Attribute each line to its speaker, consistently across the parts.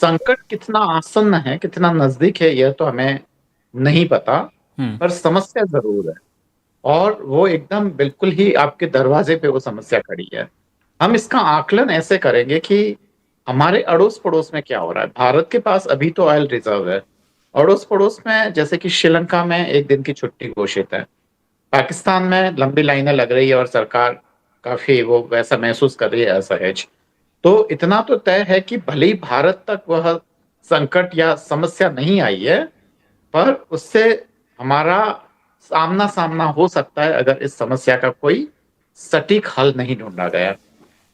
Speaker 1: संकट कितना आसन्न है, कितना नज़दीक है, यह तो हमें नहीं पता,
Speaker 2: हुँ।
Speaker 1: पर समस्या ज़रूर है और वो एकदम बिल्कुल ही आपके दरवाज़े पे वो समस्या खड़ी है। हम इसका आकलन ऐसे करेंगे कि हमारे अड़ोस-पड़ोस में क्या हो रहा है। भारत के पास अभी तो ऑयल रिज़र्व है। अड़ोस-पड़ोस में जैसे कि श्रीलंका में 1 दिन की छुट्टी घोषित है। पाकिस्तान में लंबी लाइनें लग रही है और सरकार काफ़ी वो वैसा महसूस कर रही है असहज। तो इतना तो तय है कि भले ही भारत तक वह संकट या समस्या नहीं आई है, पर उससे हमारा सामना-सामना हो सकता है अगर इस समस्या का कोई सटीक हल नहीं ढूँढा गया।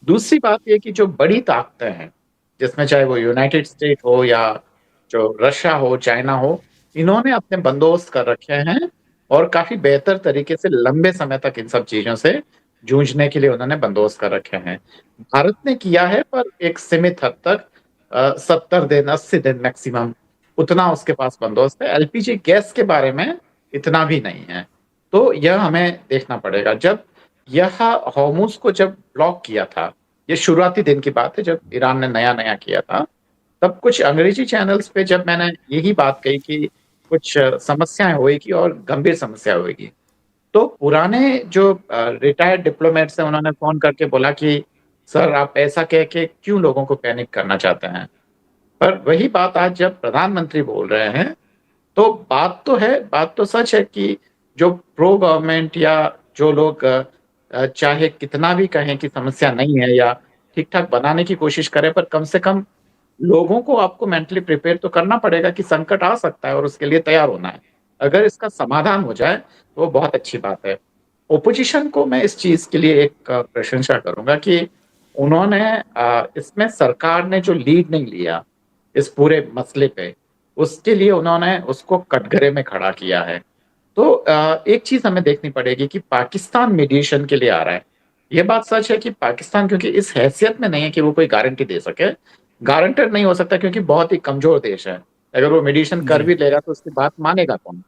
Speaker 1: दूसरी बात ये कि जो बड़ी ताकतें हैं, जिसमें चाहे वो यूनाइटेड स्टेट हो या जो रशिया हो, चाइना हो, इन्होंने अपने बंदोबस्त कर रखे हैं और काफ़ी बेहतर तरीके से लंबे समय तक इन सब चीज़ों से जूझने के लिए उन्होंने बंदोबस्त कर रखे हैं। भारत ने किया है पर एक सीमित हद तक 70 दिन, 80 दिन मैक्सिमम उतना उसके पास बंदोबस्त है। एलपीजी गैस के बारे में इतना भी नहीं है। तो यह हमें देखना पड़ेगा। जब यह हॉर्मुज़ को जब ब्लॉक किया था, ये शुरुआती दिन की बात है जब ईरान ने नया-नया किया था, तब कुछ अंग्रेज़ी चैनल्स पे जब मैंने यही बात कही कि कुछ समस्याएँ होएगी और गंभीर समस्या होएगी। तो पुराने जो रिटायर्ड डिप्लोमेट्स हैं उन्होंने फ़ोन करके बोला कि सर आप ऐसा कह के क्यों लोगों को पैनिक करना चाहते हैं? पर वही बात आज जब प्रधानमंत्री बोल रहे हैं, तो बात तो है, बात तो सच है कि जो प्रो गवर्नमेंट या जो लोग चाहे कितना भी कहें कि समस्या नहीं है या ठीक-ठाक बनाने की कोशिश करें, पर कम से कम लोगों को आपको मेंटली प्रिपेयर तो करना पड़ेगा कि संकट आ सकता है और उसके लिए तैयार होना है। अगर इसका समाधान हो जाए, तो वो बहुत अच्छी बात है। ऑपोज़िशन को मैं इस चीज़ के लिए एक प्रशंसा करूँगा कि उन्होंने इसमें सरकार ने जो लीड नहीं लिया, इस पूरे मसले पे, उसके लिए उन्होंने उसको कटघरे में खड़ा किया है। तो एक चीज़ हमें देखनी पड़ेगी कि पाकिस्तान मीडिएशन के लिए आ रहा है। ये बात सच है कि पाकिस्तान क्योंकि इस हैसियत में नहीं है कि वो कोई गारंटी दे सके। गारंटर नहीं हो सकता क्योंकि बहुत ही कमज़ोर देश है। अगर वो मीडिएशन कर
Speaker 2: जी।
Speaker 1: भी लेगा तो उसकी बात मानेगा कौन?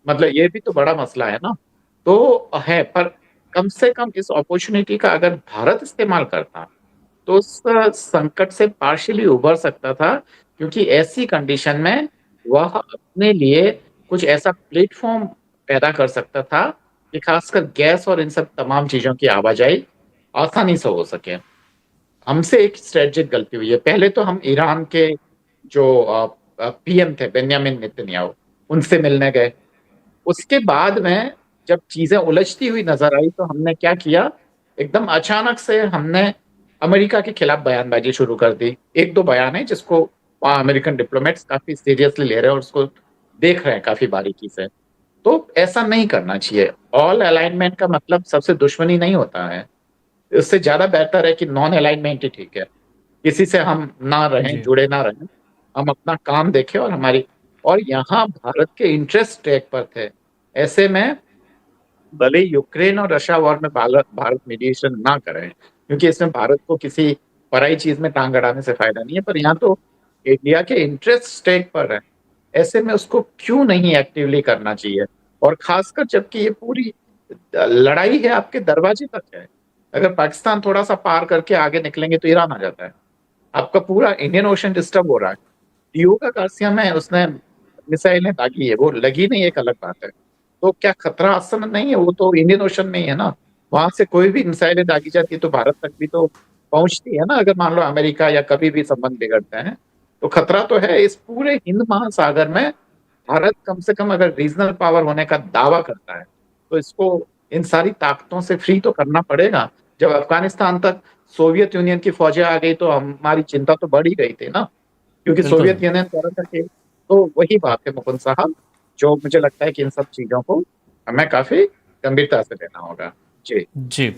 Speaker 1: मतलब ये भी तो बड़ा मसला है ना। तो है पर कम से कम इस अपॉर्च्युनिटी का अगर भारत इस्तेमाल करता, तो उस संकट से पार्शियली उभर सकता था क्योंकि ऐसी कंडीशन में वह अपने लिए कुछ ऐसा प्लेटफ़ॉर्म पैदा कर सकता था कि खासकर गैस और इन सब तमाम चीज़ों की आवाजाही आसानी से हो सके। हमसे एक स्ट्रेटेजिक गलती हुई है। पहले तो हम ईरान के जो पीएम थे बेंयामिन नेतन्याहू, उनसे मिलने गए। उसके बाद में जब चीज़ें उलझती हुई नज़र आई तो हमने क्या किया, एकदम अचानक से हमने अमेरिका के खिलाफ बयानबाज़ी शुरू कर दी। 1-2 बयान हैं जिसको अमेरिकन डिप्लोमैट्स काफ़ी सीरियसली ले रहे हैं और उसको देख रहे हैं काफ़ी बारीकी से। तो ऐसा नहीं करना चाहिए। ऑल अलाइनमेंट का मतलब सबसे दुश्मनी नहीं होता है। इससे ज़्यादा बेहतर है कि नॉन अलाइनमेंट ही ठीक है। किसी से हम ना रहें,
Speaker 2: जी।
Speaker 1: जुड़े ना रहें। हम अपना काम देखें और हमारी और यहाँ भारत के इंटरेस्ट स्टेक पर थे। ऐसे में भले ही यूक्रेन और रशिया वॉर में भारत मीडिएशन ना करे, क्योंकि इसमें भारत को किसी पराई चीज़ में टाँग अड़ाने से फ़ायदा नहीं है, पर यहाँ तो इंडिया के इंटरेस्ट स्टेक पर है। ऐसे में उसको क्यों नहीं एक्टिवली करना चाहिए? और ख़ासकर जबकि ये पूरी लड़ाई है आपके दरवाजे तक है। अगर पाकिस्तान थोड़ा-सा पार करके आगे निकलेंगे तो ईरान आ जाता है। आपका पूरा इंडियन ओशन डिस्टर्ब हो रहा है। डियोका गार्सिया में उसने मिसाइलें दागी है, वो लगी नहीं एक अलग बात है। तो क्या खतरा आसन्न नहीं है? वो तो इंडियन ओशन में ही है ना। वहाँ से कोई भी मिसाइलें दागी जाती है तो भारत तक भी तो पहुँचती है ना अगर मान लो अमेरिका या कभी भी संबंध बिगड़ते हैं। तो खतरा तो है इस पूरे हिंद महासागर में भारत कम से कम अगर रीजनल पावर होने का दावा करता है, तो इसको इन सारी ताकतों से फ्री तो करना पड़ेगा। जब अफ़गानिस्तान तक सोवियत यूनियन की फ़ौजें आ गई तो हमारी चिंता तो बढ़ ही गई थी ना, क्योंकि
Speaker 2: बिल्कुल।
Speaker 1: सोवियत यूनियन कह रहा था कि तो वही बात है मुकुंद साहब, जो मुझे लगता है कि इन सब चीज़ों को हमें काफ़ी गंभीरता से लेना होगा। जी।
Speaker 2: जी।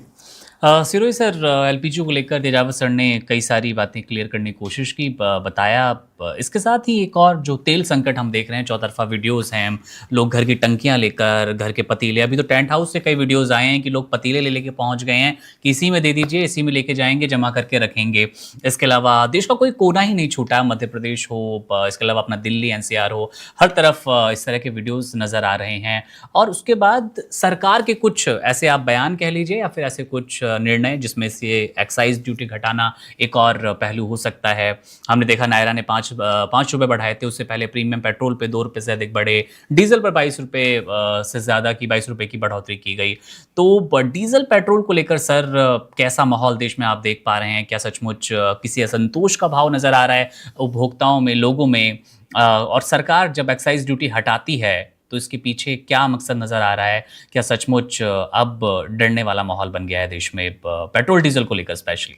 Speaker 2: सिरोही सर, एलपीजी को लेकर तेजावत सर ने कई सारी बातें क्लियर करने की कोशिश की, बताया। इसके साथ ही एक और जो तेल संकट हम देख रहे हैं, चौतरफा वीडियोस हैं, लोग घर की टंकियां लेकर, घर के पतीले, अभी तो टेंट हाउस से कई वीडियोस आए हैं कि लोग पतीले ले लेके पहुंच गए हैं कि इसी में दे दीजिए, इसी में लेके जाएंगे, जमा करके रखेंगे। इसके अलावा देश का कोई कोना ही नहीं छूटा, मध्य प्रदेश हो, इसके अलावा अपना दिल्ली एनसीआर हो, हर तरफ इस तरह के वीडियोस नज़र आ रहे हैं। और उसके बाद सरकार के कुछ ऐसे आप बयान कह लीजिए या फिर ऐसे कुछ निर्णय जिसमें से एक्साइज ड्यूटी घटाना एक और पहलू हो सकता है। हमने देखा नायरा ने 5 रुपये बढ़ाए थे, उससे पहले प्रीमियम पेट्रोल पे 2 रुपये से अधिक बढ़े, डीजल पर 22 रुपये से ज़्यादा की 22 रुपये की बढ़ोतरी की गई। तो डीजल पेट्रोल को लेकर सर कैसा माहौल देश में आप देख पा रहे हैं? क्या सचमुच किसी असंतोष का भाव नज़र आ रहा है उपभोक्ताओं में, लोगों में? और सरकार जब एक्साइज ड्यूटी हटाती है तो इसके पीछे क्या मकसद नज़र आ रहा है? क्या सचमुच अब डरने वाला माहौल बन गया है देश में पेट्रोल डीजल को लेकर स्पेशली?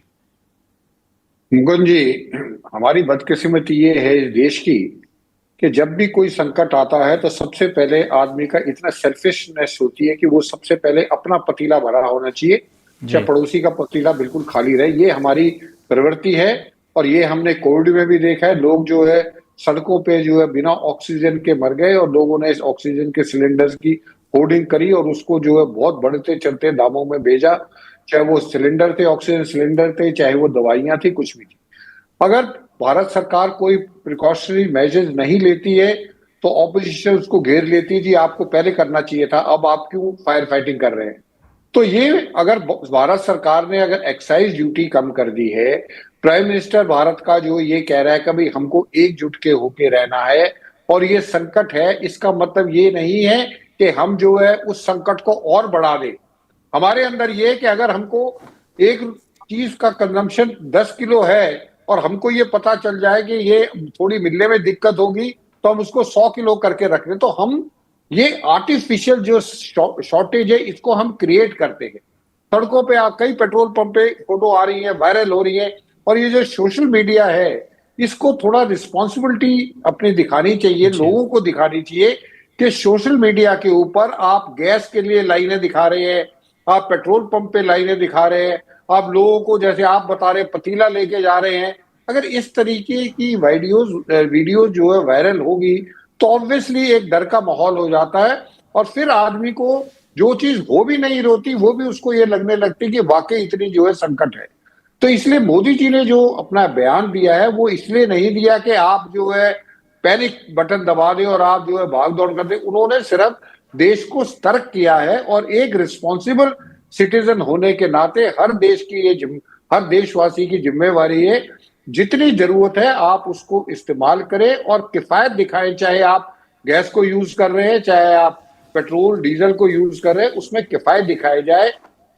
Speaker 3: मुकुंद जी, हमारी बदकिस्मती ये है इस देश की कि जब भी कोई संकट आता है तो सबसे पहले आदमी का इतना सेल्फिशनेस होती है कि वो सबसे पहले अपना पतीला भरा होना चाहिए, चाहे पड़ोसी का पतीला बिल्कुल खाली रहे। ये हमारी प्रवृत्ति है और ये हमने कोविड में भी देखा है। लोग जो है सड़कों पे जो है बिना ऑक्सीजन के मर गए और लोगों ने इस ऑक्सीजन के सिलेंडर्स की होर्डिंग करी और उसको जो है बहुत बढ़ते चलते दामों में भेजा, चाहे वो सिलेंडर थे, ऑक्सीजन सिलेंडर थे, चाहे वो दवाइयां थी, कुछ भी थी। अगर भारत सरकार कोई प्रिकॉशनरी मेजर्स नहीं लेती है तो ऑपोजिशन उसको घेर लेती है, जी आपको पहले करना चाहिए था, अब आप क्यों फायर फाइटिंग कर रहे हैं। तो ये अगर भारत सरकार ने अगर एक्साइज ड्यूटी कम कर दी है, प्राइम मिनिस्टर भारत का जो ये कह रहा है कि भाई हमको एकजुट के होके रहना है और ये संकट है, इसका मतलब ये नहीं है कि हम जो है उस संकट को और बढ़ा दें। हमारे अंदर ये कि अगर हमको एक चीज का कंजम्पशन 10 किलो है और हमको ये पता चल जाए कि ये थोड़ी मिलने में दिक्कत होगी तो हम उसको 100 किलो करके रख रहे, तो हम ये आर्टिफिशियल जो शॉर्टेज है इसको हम क्रिएट करते हैं। सड़कों पे कई पेट्रोल पंप पे फोटो आ रही है, वायरल हो रही है, और ये जो सोशल मीडिया है इसको थोड़ा रिस्पॉन्सिबिलिटी अपनी दिखानी चाहिए, लोगों को दिखानी चाहिए कि सोशल मीडिया के ऊपर आप गैस के लिए लाइनें दिखा रहे हैं, आप पेट्रोल पंप पे लाइनें दिखा रहे हैं, आप लोगों को जैसे आप बता रहे पतीला लेके जा रहे हैं। अगर इस तरीके की वीडियो जो है वायरल होगी तो ऑब्वियसली एक डर का माहौल हो जाता है और फिर आदमी को जो चीज हो भी नहीं रोती वो भी उसको ये लगने लगती कि वाकई इतनी जो है संकट है। तो इसलिए मोदी जी ने जो अपना बयान दिया है वो इसलिए नहीं दिया कि आप जो है पैनिक बटन दबा दें और आप जो है भाग दौड़ कर दें। उन्होंने सिर्फ देश को सतर्क किया है और एक रिस्पॉन्सिबल सिटीजन होने के नाते हर देशवासी की जिम्मेवारी है, जितनी जरूरत है आप उसको इस्तेमाल करें और किफायत दिखाएं। चाहे आप गैस को यूज कर रहे हैं, चाहे आप पेट्रोल डीजल को यूज कर रहे हैं, उसमें किफायत दिखाई जाए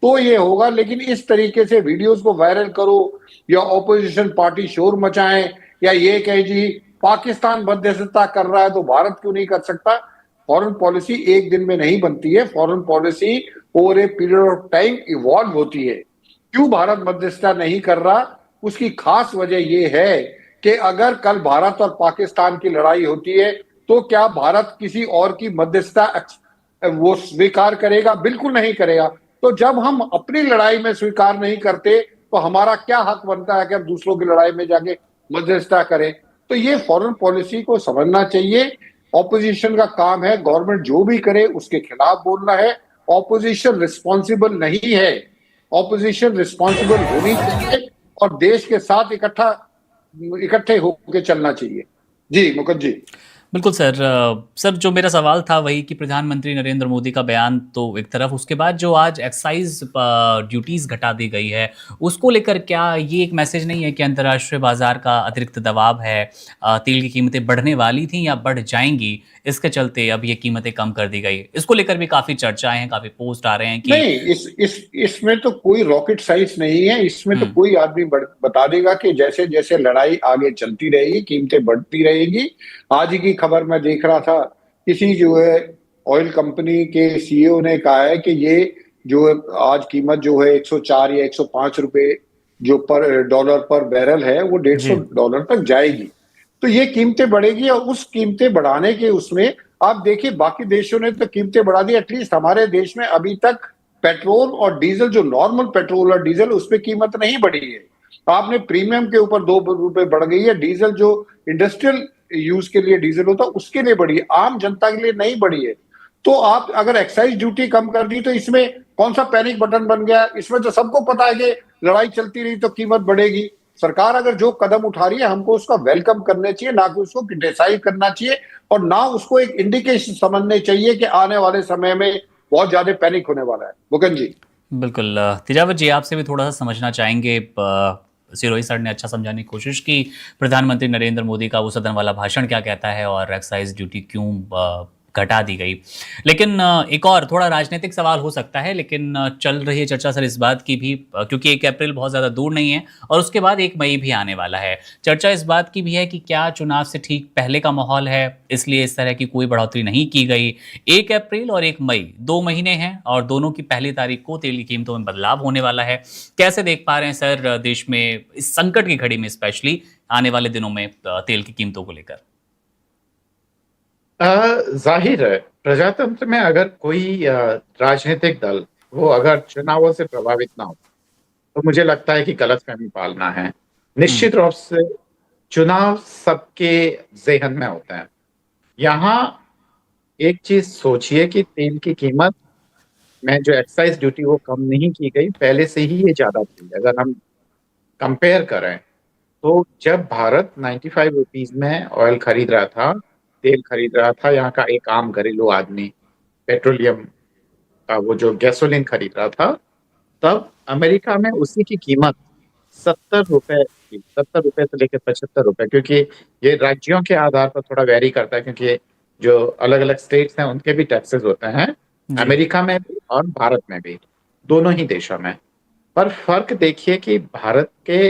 Speaker 3: तो ये होगा। लेकिन इस तरीके से वीडियोस को वायरल करो या ऑपोजिशन पार्टी शोर मचाएं या ये कहे जी पाकिस्तान मध्यस्थता कर रहा है तो भारत क्यों नहीं कर सकता। फॉरेन पॉलिसी एक दिन में नहीं बनती है, foreign policy over a period of time evolve होती है। क्यों भारत मध्यस्थता नहीं कर रहा, उसकी खास वजह यह है कि अगर कल भारत और पाकिस्तान की लड़ाई होती है तो क्या भारत किसी और की मध्यस्थता वो स्वीकार करेगा? बिल्कुल नहीं करेगा। तो जब हम अपनी लड़ाई में स्वीकार नहीं करते तो हमारा क्या हक बनता है कि हम दूसरों की लड़ाई में जाके मध्यस्थता करें। तो ये फॉरेन पॉलिसी को समझना चाहिए। ऑपोजिशन का काम है गवर्नमेंट जो भी करे उसके खिलाफ बोलना है। ऑपोजिशन रिस्पॉन्सिबल नहीं है, ऑपोजिशन रिस्पॉन्सिबल होनी चाहिए और देश के साथ इकट्ठे होकर चलना चाहिए। जी मुकुंद जी।
Speaker 2: बिल्कुल सर। सर जो मेरा सवाल था वही कि प्रधानमंत्री नरेंद्र मोदी का बयान तो एक तरफ, उसके बाद जो आज एक्साइज ड्यूटीज़ घटा दी गई है उसको लेकर क्या ये एक मैसेज नहीं है कि अंतर्राष्ट्रीय बाजार का अतिरिक्त दबाव है, तेल की कीमतें बढ़ने वाली थी या बढ़ जाएंगी, इसके चलते अब ये कीमतें कम कर दी गई? इसको लेकर भी काफ़ी चर्चाएं हैं, काफ़ी पोस्ट आ रहे हैं कि
Speaker 3: नहीं, इसमें तो कोई रॉकेट साइंस नहीं है। इसमें तो कोई आदमी बता देगा कि जैसे जैसे लड़ाई आगे चलती रहेगी कीमतें बढ़ती रहेगी। आज की खबर मैं देख रहा था, किसी जो है ऑयल कंपनी के सीईओ ने कहा है कि ये जो है आज कीमत जो है 104 या 105 रुपए जो पर डॉलर पर बैरल है वो $150 तक जाएगी। तो ये कीमतें बढ़ेगी और उस कीमतें बढ़ाने के उसमें आप देखिए बाकी देशों ने तो कीमतें बढ़ा दी। एटलीस्ट हमारे देश में अभी तक पेट्रोल और डीजल, जो नॉर्मल पेट्रोल और डीजल, उस पर कीमत नहीं बढ़ी है। आपने प्रीमियम के ऊपर 2 रुपए बढ़ गई है। डीजल जो इंडस्ट्रियल यूज के लिए डीजल होता है उसके लिए बढ़ी है, आम जनता के लिए नहीं बढ़ी है। तो आप अगर एक्साइज ड्यूटी कम कर दी तो इसमें कौन सा पैनिक बटन बन गया? इसमें तो सबको पता है कि लड़ाई चलती रही तो कीमत बढ़ेगी। सरकार अगर जो कदम उठा रही है हमको उसका वेलकम करना चाहिए, ना कि उसको क्रिटिसाइज करना चाहिए और ना उसको एक इंडिकेशन समझने चाहिए कि आने वाले समय में बहुत ज्यादा पैनिक होने वाला है। मुकुंद जी।
Speaker 2: बिल्कुल तेजावत जी, आपसे भी थोड़ा सा समझना चाहेंगे। सिरोही सर ने अच्छा समझाने की कोशिश की प्रधानमंत्री नरेंद्र मोदी का वो सदन वाला भाषण क्या कहता है और एक्साइज ड्यूटी क्यों घटा दी गई। लेकिन एक और थोड़ा राजनीतिक सवाल हो सकता है, लेकिन चल रही है चर्चा सर इस बात की भी, क्योंकि 1 अप्रैल बहुत ज़्यादा दूर नहीं है और उसके बाद 1 मई भी आने वाला है। चर्चा इस बात की भी है कि क्या चुनाव से ठीक पहले का माहौल है, इसलिए इस तरह की कोई बढ़ोतरी नहीं की गई। 1 अप्रैल और 1 मई 2 महीने हैं और दोनों की पहली तारीख को तेल की कीमतों में बदलाव होने वाला है। कैसे देख पा रहे हैं सर देश में इस संकट की घड़ी में, स्पेशली आने वाले दिनों में तेल की कीमतों को लेकर?
Speaker 1: जाहिर है, प्रजातंत्र में अगर कोई राजनीतिक दल वो अगर चुनावों से प्रभावित ना हो, तो मुझे लगता है कि गलतफहमी पालना है। निश्चित रूप से चुनाव सबके ज़हन में होता है। यहाँ एक चीज सोचिए कि तेल की कीमत में जो एक्साइज ड्यूटी वो कम नहीं की गई, पहले से ही ये ज्यादा थी। अगर हम कंपेयर करें तो जब भारत 95 रुपीज में ऑयल खरीद रहा था, तेल खरीद रहा था, यहाँ का एक आम घरेलू आदमी पेट्रोलियम का वो जो गैसोलीन खरीद रहा था, तब अमेरिका में उसी की कीमत 70 रुपए थी। 70 रुपए से लेकर 75 रुपए, क्योंकि ये राज्यों के आधार पर थोड़ा वेरी करता है, क्योंकि जो अलग अलग स्टेट्स हैं उनके भी टैक्सेस होते हैं,
Speaker 2: जी
Speaker 1: अमेरिका में भी और भारत में भी, दोनों ही देशों में। पर फर्क देखिए कि भारत के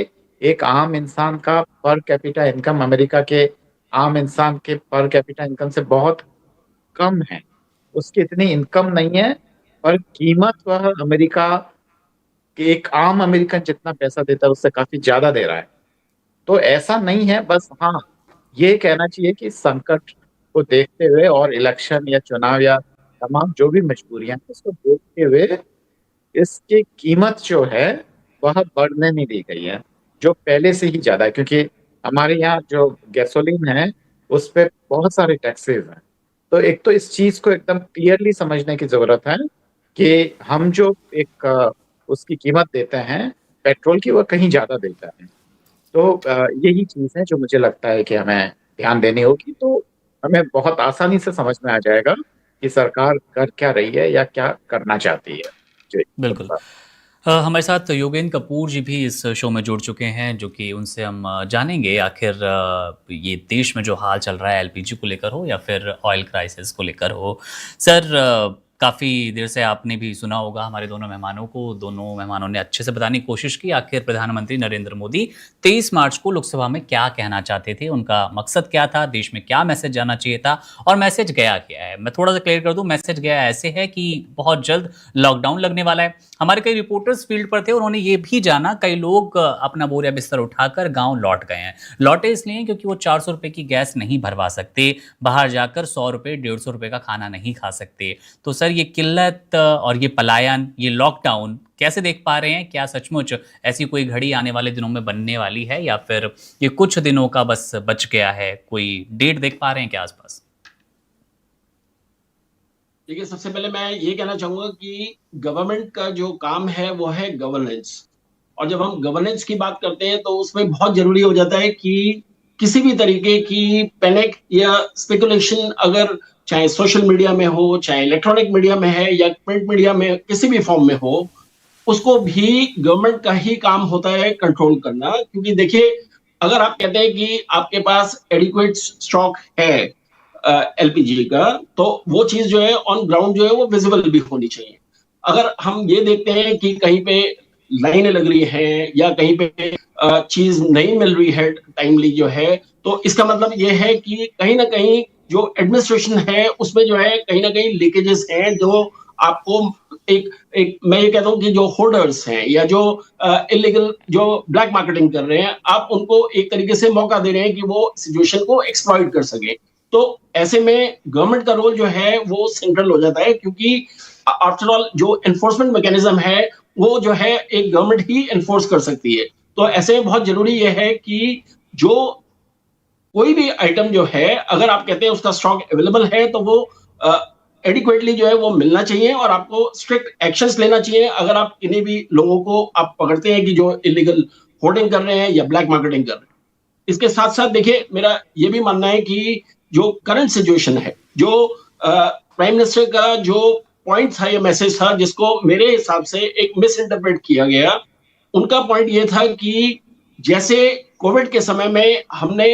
Speaker 1: एक आम इंसान का पर कैपिटा इनकम अमेरिका के आम इंसान के पर कैपिटा इनकम से बहुत कम है। उसकी इतनी इनकम नहीं है, पर कीमत वह अमेरिका के एक आम अमेरिकन जितना पैसा देता है उससे काफी ज्यादा दे रहा है। तो ऐसा नहीं है, बस हाँ, ये कहना चाहिए कि संकट को देखते हुए और इलेक्शन या चुनाव या तमाम जो भी मजबूरियां हैं उसको देखते हुए इसकी कीमत जो है वह बढ़ने नहीं दी गई है, जो पहले से ही ज्यादा है, क्योंकि हमारे यहाँ जो गैसोलीन है उस पे बहुत सारे टैक्सेस हैं। तो एक तो इस चीज को एकदम क्लियरली समझने की जरूरत है कि हम जो एक उसकी कीमत देते हैं पेट्रोल की, वह कहीं ज्यादा देता है। तो यही चीज है जो मुझे लगता है कि हमें ध्यान देनी होगी, तो हमें बहुत आसानी से समझ में आ जाएगा कि सरकार कर क्या रही है या क्या करना चाहती है। जी,
Speaker 2: बिल्कुल। हमारे साथ योगेंद्र कपूर जी भी इस शो में जुड़ चुके हैं, जो कि उनसे हम जानेंगे आखिर ये देश में जो हाल चल रहा है एलपीजी को लेकर हो या फिर ऑयल क्राइसिस को लेकर हो। सर काफ़ी देर से आपने भी सुना होगा हमारे दोनों मेहमानों को। दोनों मेहमानों ने अच्छे से बताने की कोशिश की आखिर प्रधानमंत्री नरेंद्र मोदी 23 मार्च को लोकसभा में क्या कहना चाहते थे, उनका मकसद क्या था, देश में क्या मैसेज जाना चाहिए था और मैसेज गया क्या है। मैं थोड़ा सा क्लियर कर दूं, मैसेज गया ऐसे है कि बहुत जल्द लॉकडाउन लगने वाला है। हमारे कई रिपोर्टर्स फील्ड पर थे, उन्होंने ये भी जाना कई लोग अपना बोरिया बिस्तर उठाकर गांव लौट गए हैं। लौटे इसलिए क्योंकि वो 400 रुपए की गैस नहीं भरवा सकते, बाहर जाकर 100 रुपए 150 रुपए का खाना नहीं खा सकते। तो सर ये किल्लत और ये पलायन, ये लॉकडाउन कैसे देख पा रहे हैं? क्या सचमुच ऐसी कोई घड़ी आने वाले दिनों में बनने वाली है या फिर ये कुछ दिनों का बस बच गया है? कोई डेट देख पा रहे हैं क्या आसपास?
Speaker 4: देखिए, सबसे पहले मैं ये कहना चाहूंगा कि गवर्नमेंट का जो काम है वो है गवर्नेंस। और जब हम गवर्नेंस की बात करते हैं तो उसमें बहुत जरूरी हो जाता है कि किसी भी तरीके की पैनिक या स्पेकुलेशन, अगर चाहे सोशल मीडिया में हो, चाहे इलेक्ट्रॉनिक मीडिया में है या प्रिंट मीडिया में, किसी भी फॉर्म में हो, उसको भी गवर्नमेंट का ही काम होता है कंट्रोल करना। क्योंकि देखिए, अगर आप कहते हैं कि आपके पास एडिक्वेट स्टॉक है एलपीजी का, तो वो चीज जो है ऑन ग्राउंड जो है वो विजिबल भी होनी चाहिए। अगर हम ये देखते हैं कि कहीं पे लाइनें लग रही हैं या कहीं पे चीज नहीं मिल रही है टाइमली जो है, तो इसका मतलब ये है कि कहीं ना कहीं जो एडमिनिस्ट्रेशन है उसमें जो है कहीं ना कहीं लीकेजेस हैं, जो आपको एक एक मैं ये कहता हूँ कि जो होर्डर्स हैं या जो इलीगल जो ब्लैक मार्केटिंग कर रहे हैं, आप उनको एक तरीके से मौका दे रहे हैं कि वो सिचुएशन को एक्सप्लॉइट कर सके। तो ऐसे में गवर्नमेंट का रोल जो है वो सेंट्रल हो जाता है, क्योंकि आफ्टर ऑल जो एनफोर्समेंट मैकेनिज्म है वो जो है एक गवर्नमेंट ही एनफोर्स कर सकती है। तो ऐसे में बहुत जरूरी यह है कि जो कोई भी आइटम जो है, अगर आप कहते हैं उसका स्टॉक अवेलेबल है, तो वो एडिक्वेटली जो है वो मिलना चाहिए और आपको स्ट्रिक्ट एक्शंस लेना चाहिए अगर आप किन्हीं भी लोगों को आप पकड़ते हैं कि जो इलीगल होर्डिंग कर रहे हैं या ब्लैक मार्केटिंग कर रहे हैं। इसके साथ साथ देखिए, मेरा ये भी मानना है कि जो करंट सिचुएशन है, जो प्राइम मिनिस्टर का जो पॉइंट था, ये मैसेज था जिसको मेरे हिसाब से एक मिस इंटरप्रेट किया गया। उनका पॉइंट ये था कि जैसे कोविड के समय में हमने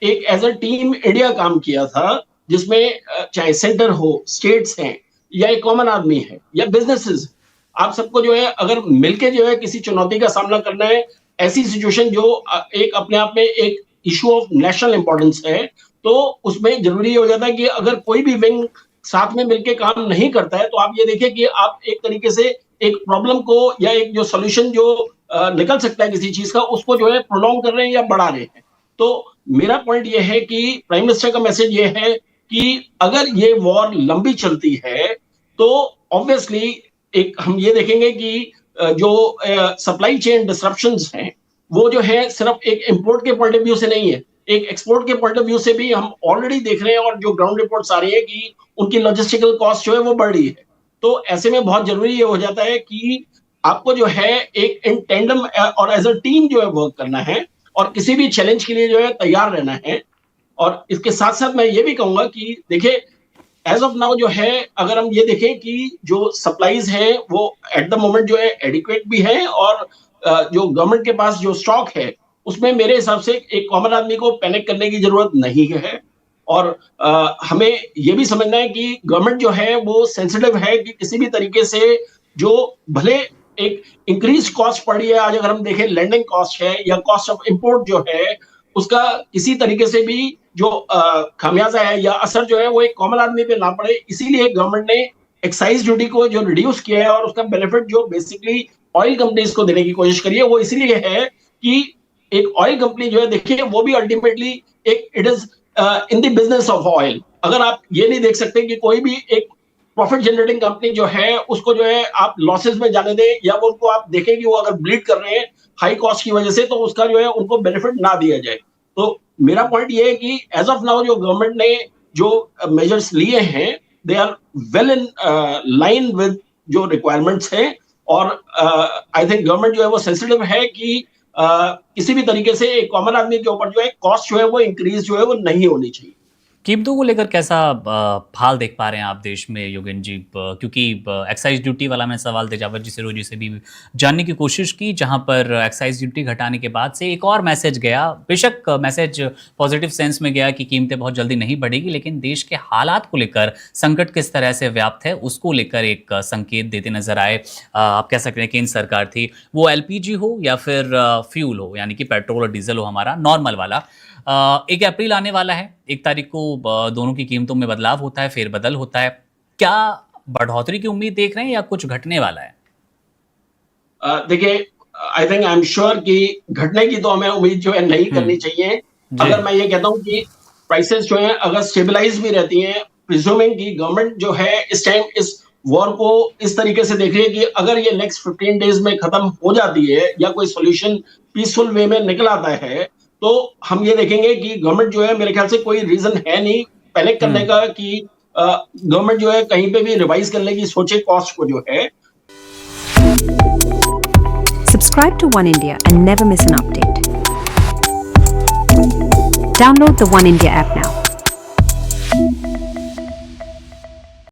Speaker 4: एक एज अ टीम इंडिया काम किया था, जिसमें चाहे सेंटर हो, स्टेट्स हैं, या एक कॉमन आदमी है, या बिजनेसेस, आप सबको जो है अगर मिलके जो है किसी चुनौती का सामना करना है, ऐसी सिचुएशन जो एक अपने आप में एक इशू ऑफ नेशनल इंपॉर्टेंस है, तो उसमें जरूरी हो जाता है कि अगर कोई भी विंग साथ में मिलके काम नहीं करता है, तो आप ये देखिए कि आप एक तरीके से एक प्रॉब्लम को या एक जो सॉल्यूशन जो निकल सकता है किसी चीज का, उसको जो है प्रोलॉन्ग कर रहे हैं या बढ़ा रहे हैं। तो मेरा पॉइंट ये है कि प्राइम मिनिस्टर का मैसेज ये है कि अगर ये वॉर लंबी चलती है तो ऑब्वियसली एक हम ये देखेंगे कि जो सप्लाई चेन डिसरप्शंस हैं, वो जो है सिर्फ एक इंपोर्ट के पॉइंट ऑफ व्यू से नहीं है, एक एक्सपोर्ट के पॉइंट ऑफ व्यू से भी हम ऑलरेडी देख रहे हैं, और जो ग्राउंड रिपोर्ट्स आ रही है कि उनकी लॉजिस्टिकल कॉस्ट जो है वो बढ़ रही है। तो ऐसे में बहुत जरूरी ये हो जाता है कि आपको जो है एक इन टेंडम और एज अ टीम जो है वर्क करना है, और किसी भी चैलेंज के लिए जो है तैयार रहना है। और इसके साथ साथ मैं ये भी कहूंगा कि देखिए, एज ऑफ नाउ जो है, अगर हम ये देखें कि जो सप्लाईज है वो एट द मोमेंट जो है एडिक्वेट भी है, और जो गवर्नमेंट के पास जो स्टॉक है उसमें मेरे हिसाब से एक कॉमन आदमी को पैनिक करने की जरूरत नहीं है। और हमें ये भी समझना है कि गवर्नमेंट जो है वो सेंसिटिव है कि किसी भी तरीके से जो भले एक इंक्रीज कॉस्ट पड़ी है, आज अगर हम देखें लैंडिंग कॉस्ट है या कॉस्ट ऑफ इंपोर्ट जो है, उसका किसी तरीके से भी जो खामियाजा है या असर जो है वो एक कॉमन आदमी पे ना पड़े, इसीलिए गवर्नमेंट ने एक्साइज ड्यूटी को जो रिड्यूस किया है और उसका बेनिफिट जो बेसिकली ऑयल कंपनीज को देने की कोशिश करी है, वो इसलिए है कि एक ऑयल कंपनी जो है, देखिए, वो भी अल्टीमेटली एक it is in the business of oil. अगर आप ये नहीं देख सकते कि कोई भी एक प्रॉफिट जनरेटिंग कंपनी जो है उसको जो है आप लॉसेस में जाने दें, या वो उनको आप देखें कि वो अगर ब्लीड कर रहे हैं हाई कॉस्ट की वजह से, तो उसका जो है उनको बेनिफिट ना दिया जाए। तो मेरा पॉइंट ये है कि एज ऑफ नाउ जो गवर्नमेंट ने जो मेजर्स लिए हैं, they are well in line with जो रिक्वायरमेंट्स हैं, और आई थिंक गवर्नमेंट जो है वो सेंसिटिव है कि किसी भी तरीके से एक कॉमन आदमी के ऊपर जो है कॉस्ट जो है वो इंक्रीज जो है वो नहीं होनी चाहिए।
Speaker 2: कीमतों को लेकर कैसा हाल देख पा रहे हैं आप देश में, योगेंद्र जी? क्योंकि एक्साइज ड्यूटी वाला मैं सवाल तेजावत जी, सिरोही जी से भी जानने की कोशिश की, जहां पर एक्साइज ड्यूटी घटाने के बाद से एक और मैसेज गया। बेशक मैसेज पॉजिटिव सेंस में गया कि कीमतें बहुत जल्दी नहीं बढ़ेगी, लेकिन देश के हालात को लेकर, संकट किस तरह से व्याप्त है उसको लेकर एक संकेत देते नजर आए। आप कह सकते हैं केंद्र सरकार थी, वो एलपीजी हो या फिर फ्यूल हो, यानी कि पेट्रोल और डीजल हो, हमारा नॉर्मल वाला। 1 अप्रैल आने वाला है, 1 तारीख को दोनों की कीमतों में बदलाव होता है, फेरबदल होता है। क्या बढ़ोतरी की उम्मीद देख रहे हैं या कुछ घटने वाला है?
Speaker 4: देखिए, I think I am sure कि घटने की तो हमें उम्मीद जो है नहीं करनी चाहिए। अगर मैं ये कहता हूँ कि प्राइसेस जो है अगर स्टेबलाइज भी रहती हैं, प्रिज्यूमिंग की गवर्नमेंट जो है इस टाइम इस वॉर को इस तरीके से देख रही है कि अगर ये नेक्स्ट 15 डेज में खत्म हो जाती है या कोई सोल्यूशन पीसफुल वे में निकल आता है, तो हम ये देखेंगे कि गवर्नमेंट जो है, मेरे ख्याल से कोई रीजन है नहीं पैनिक करने का कि गवर्नमेंट जो है कहीं पे भी रिवाइज करने की सोचे कॉस्ट को जो है।
Speaker 5: Subscribe to One India and never miss an update. Download the One India app now.